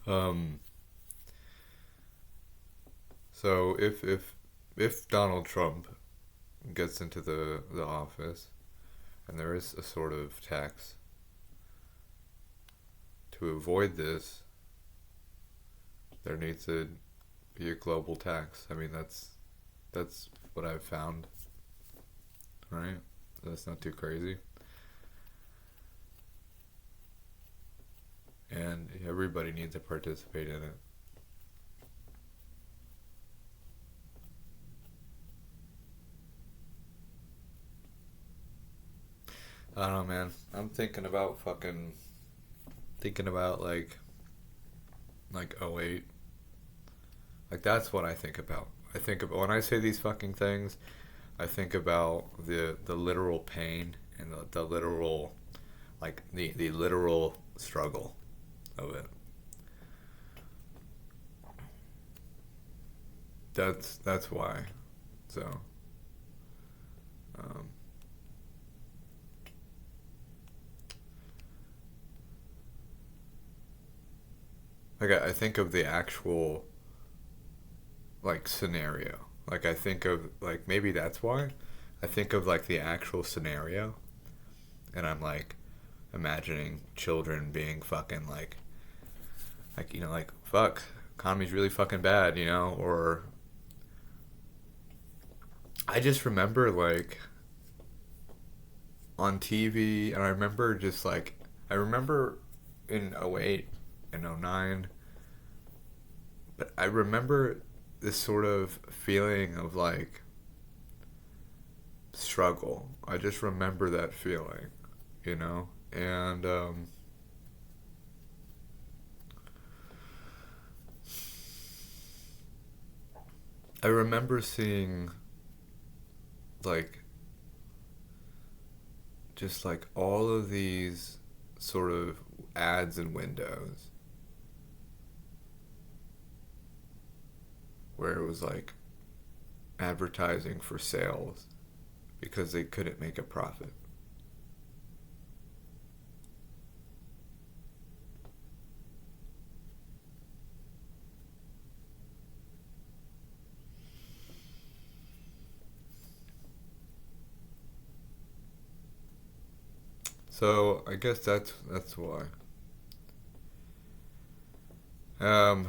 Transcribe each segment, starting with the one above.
Um, so if Donald Trump gets into the office and there is a sort of tax to avoid this, there needs to be a global tax. I mean, that's what I've found, right? That's not too crazy. And everybody needs to participate in it. I don't know, man. I'm thinking about like '08. Like that's what I think about. I think about when I say these fucking things. I think about the literal pain and the literal the literal struggle of it. That's why. So, um, like I think of the actual like scenario. Like I think of like maybe that's why. I think of like the actual scenario, and I'm like imagining children being fucking like like fuck, economy's really fucking bad, or I just remember like on TV, and I remember just like I remember in '08 and '09, but I remember this sort of feeling of like struggle. I just remember that feeling, you know? And I remember seeing like just like all of these sort of ads and windows where it was like advertising for sales because they couldn't make a profit. So I guess that's why. Um,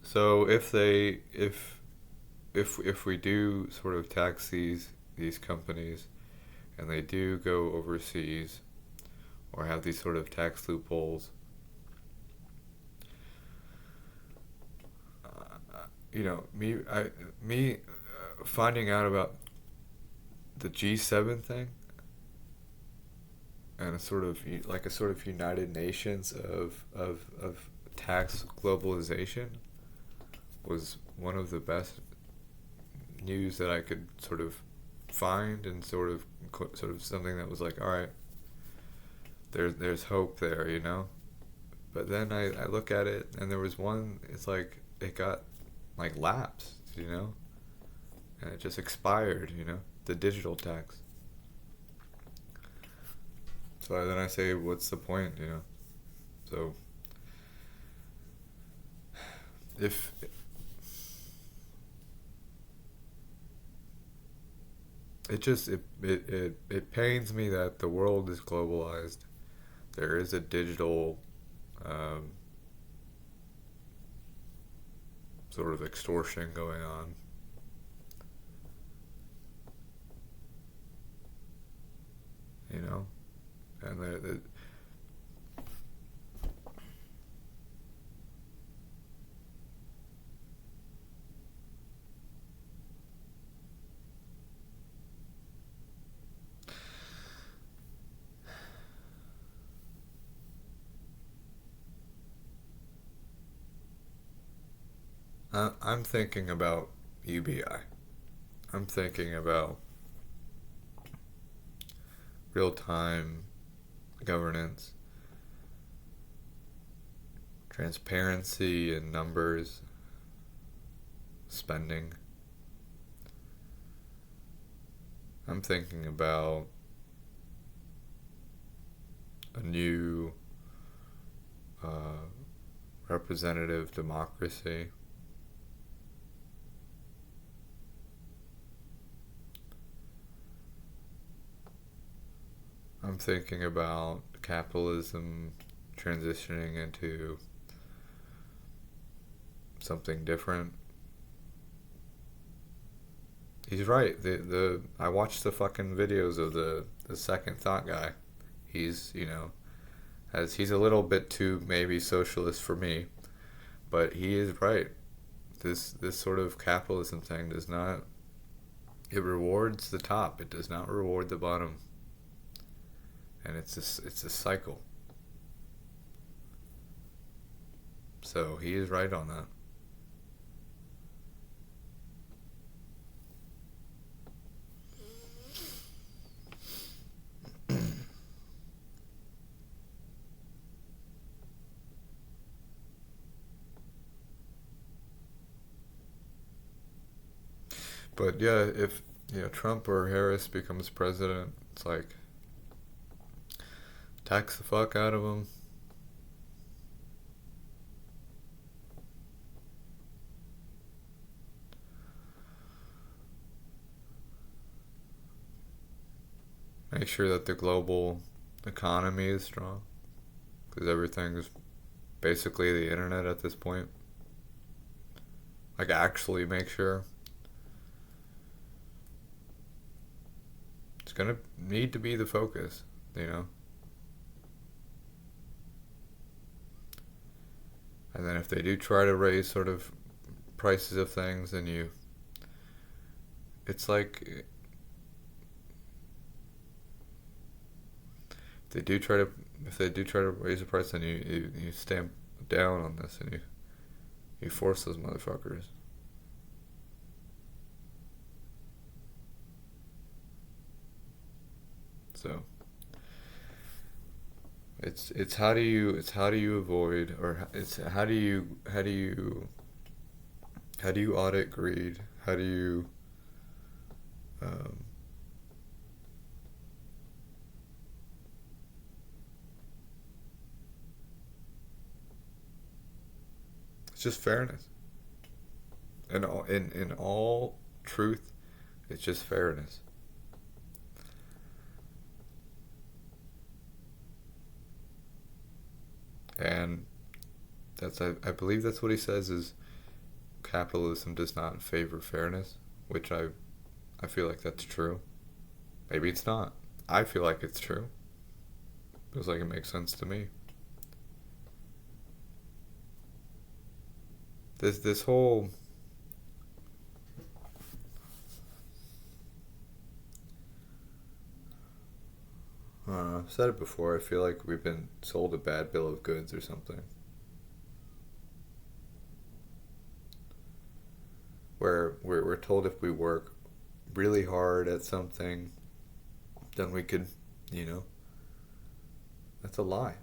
so if we do sort of tax these companies and they do go overseas or have these sort of tax loopholes, me finding out about the G7 thing and a sort of United Nations of tax globalization was one of the best news that I could sort of find and sort of something that was like, all right, there's hope there, you know. But then I look at it and there was one. It's like it got like lapsed, you know, and it just expired, you know, the digital tax. So then I say, what's the point, you know? So if it pains me that the world is globalized. There is a digital um, sort of extortion going on, you know, and I'm thinking about UBI. I'm thinking about real time governance, transparency in numbers, spending. I'm thinking about a new uh, representative democracy. I'm thinking about capitalism transitioning into something different. He's right. The I watched the fucking videos of the second thought guy. He's, as he's a little bit too maybe socialist for me, but he is right. This sort of capitalism thing does not, it rewards the top. It does not reward the bottom. And it's a cycle. So he is right on that. But yeah, if Trump or Harris becomes president, it's like tax the fuck out of him. Make sure that the global economy is strong, because everything's basically the internet at this point. Like, actually make sure. It's gonna need to be the focus, you know? And then if they do try to raise sort of prices of things, then it's like, if they do try to raise the price, then you stamp down on this, and you force those motherfuckers. So it's how do you avoid, or it's how do you audit greed? How do you um, it's just fairness. And in all truth, it's just fairness. And I believe that's what he says, is capitalism does not favor fairness, which I feel like that's true. Maybe it's not. I feel like it's true. Feels like it makes sense to me. This whole I don't know, I've said it before. I feel like we've been sold a bad bill of goods or something. Where we're told if we work really hard at something, then we could, you know, that's a lie.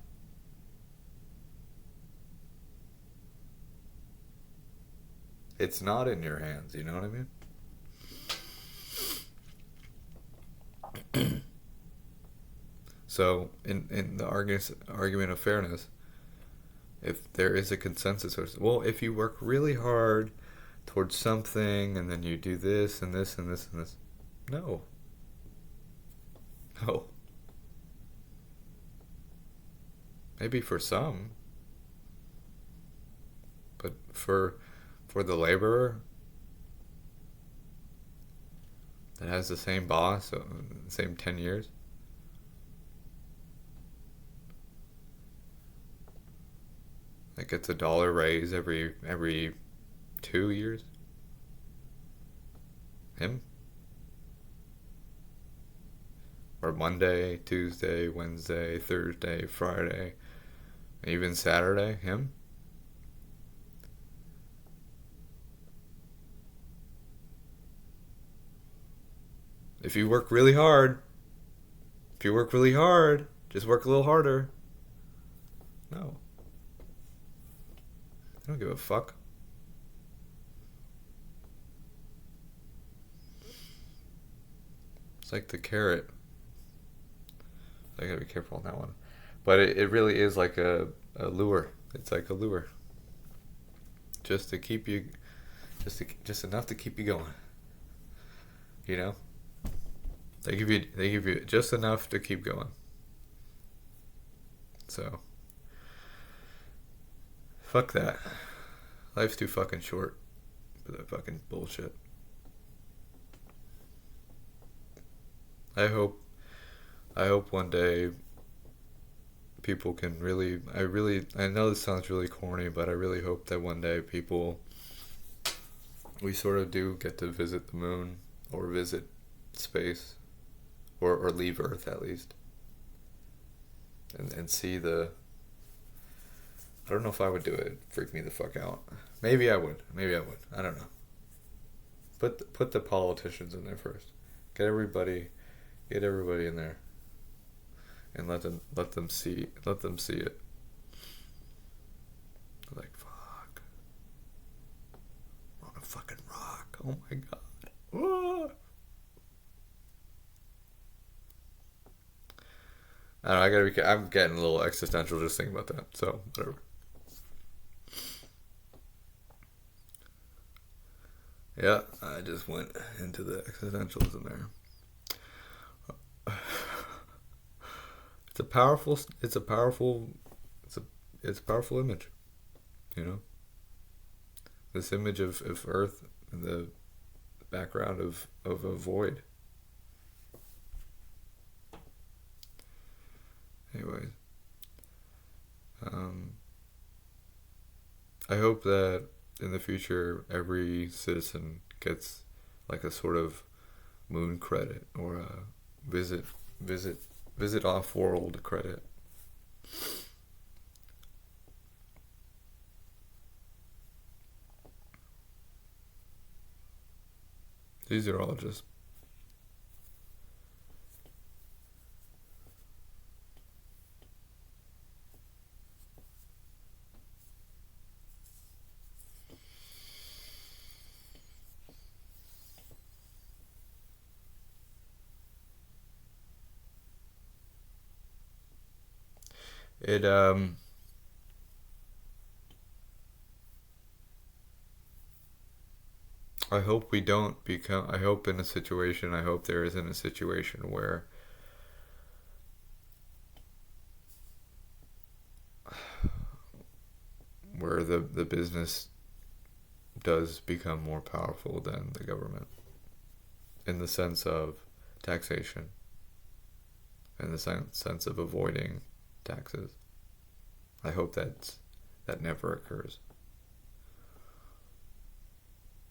It's not in your hands, you know what I mean? So, in the argument of fairness, if there is a consensus, or well, if you work really hard towards something and then you do this and this and this and this, no, no. Maybe for some, but for the laborer that has the same boss, same 10 years, that gets a dollar raise every 2 years, him, or Monday, Tuesday, Wednesday, Thursday, Friday, even Saturday, him. If you work really hard, if you work really hard, just work a little harder. No, I don't give a fuck. It's like the carrot. I gotta be careful on that one. But it really is like a lure. It's like a lure. Just to keep you, just enough to keep you going. You know? They give you just enough to keep going. So fuck that. Life's too fucking short for that fucking bullshit. I hope one day people can I know this sounds really corny, but I really hope that one day we sort of do get to visit the moon or visit space or leave Earth at least. And see I don't know if I would do it. It'd freak me the fuck out. Maybe I would. I don't know. Put the politicians in there first. Get everybody in there. And let them see it. Like, fuck. We're on a fucking rock. Oh my god. Whoa. I don't know, I'm getting a little existential just thinking about that. So, whatever. Yeah, I just went into the existentialism there. It's a powerful image, you know. This image of Earth in the background of a void. Anyways, I hope that in the future every citizen gets like a sort of moon credit or a visit off-world credit. These are all just it I hope we don't become I hope there isn't a situation where the business does become more powerful than the government in the sense of taxation, in the sense of avoiding taxes. I hope that never occurs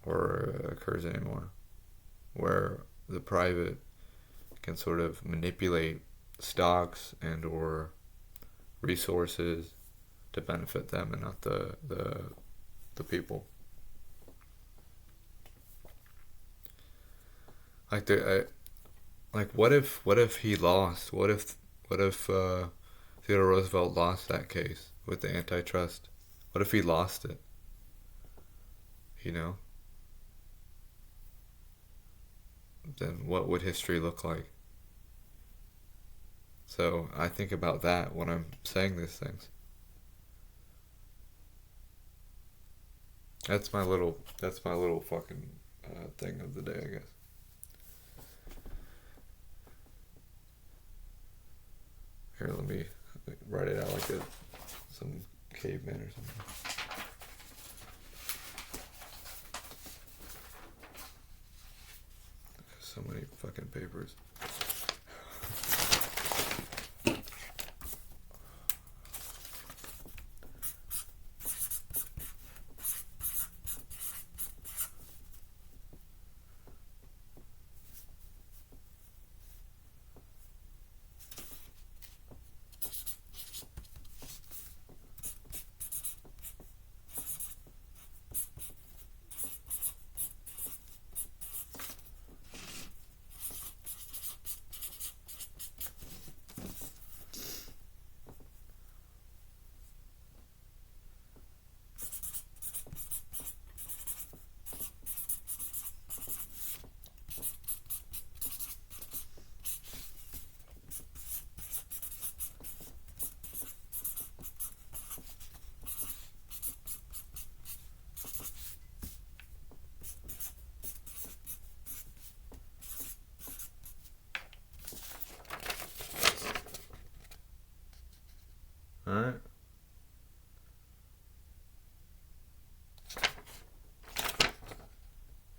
or occurs anymore, where the private can sort of manipulate stocks and or resources to benefit them and not the people. What if he lost? What if Theodore Roosevelt lost that case with the antitrust? What if he lost it? You know? Then what would history look like? So I think about that when I'm saying these things. That's my little fucking thing of the day, I guess. Here, let me write it out like some caveman or something. So many fucking papers.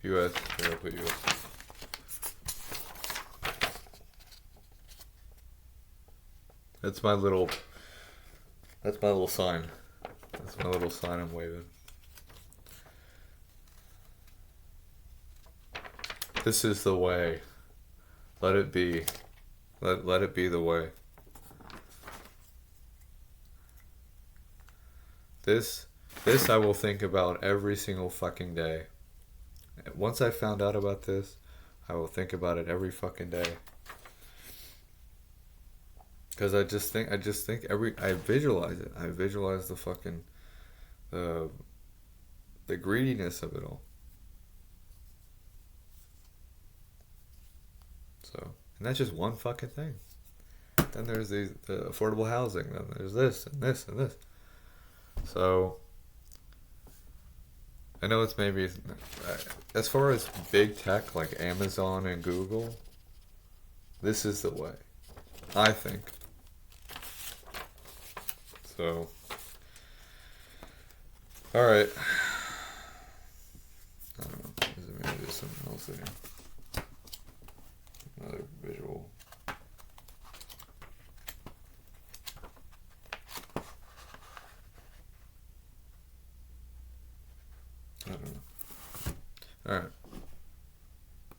U.S. Here, I'll put U.S. That's my little. That's my little sign. That's my little sign I'm waving. This is the way. Let it be. Let it be the way. This I will think about every single fucking day. Once I found out about this, I will think about it every fucking day. Cause I think I visualize it. I visualize the fucking, the greediness of it all. So, and that's just one fucking thing. Then there's the affordable housing. Then there's this and this and this. So, I know it's maybe, as far as big tech like Amazon and Google, this is the way, I think. So, alright. I don't know. Maybe there's something else in here.